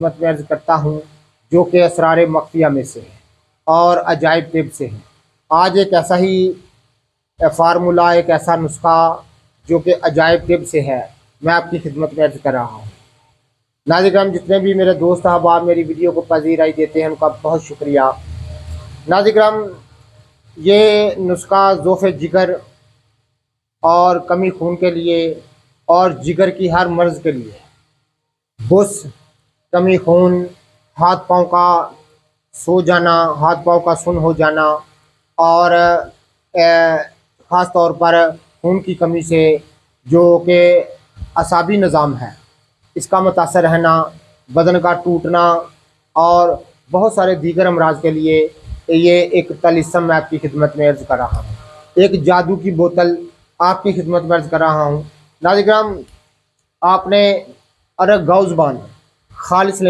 खिदमत में अर्ज़ करता हूँ जो कि असरार मख्फिया में से है और अजायब तिब से है। आज एक ऐसा ही फार्मूला, एक ऐसा नुस्खा जो कि अजायब तिब से है, मैं आपकी खिदमत में अर्ज़ कर रहा हूँ। नाज़रीन, जितने भी मेरे दोस्त अहबाब मेरी वीडियो को पज़ीराई देते हैं उनका बहुत शुक्रिया। नाज़रीन, ये नुस्खा ज़ोफ़े जिगर और कमी खून के लिए और जिगर की हर मर्ज़ के लिए, बुस, कमी खून, हाथ पाँव का सो जाना, हाथ पाँव का सुन्न हो जाना और ख़ास तौर पर खून की कमी से जो कि असाबी निज़ाम है इसका मुतासर रहना, बदन का टूटना और बहुत सारे दीगर अमराज के लिए ये एक तलिस्म मैं आपकी खिदमत में अर्ज़ कर रहा हूँ। एक जादू की बोतल आपकी खिदमत में अर्ज़ कर रहा हूँ। नाज़रीन, आपने अरग गौ ज़ुबान खालिस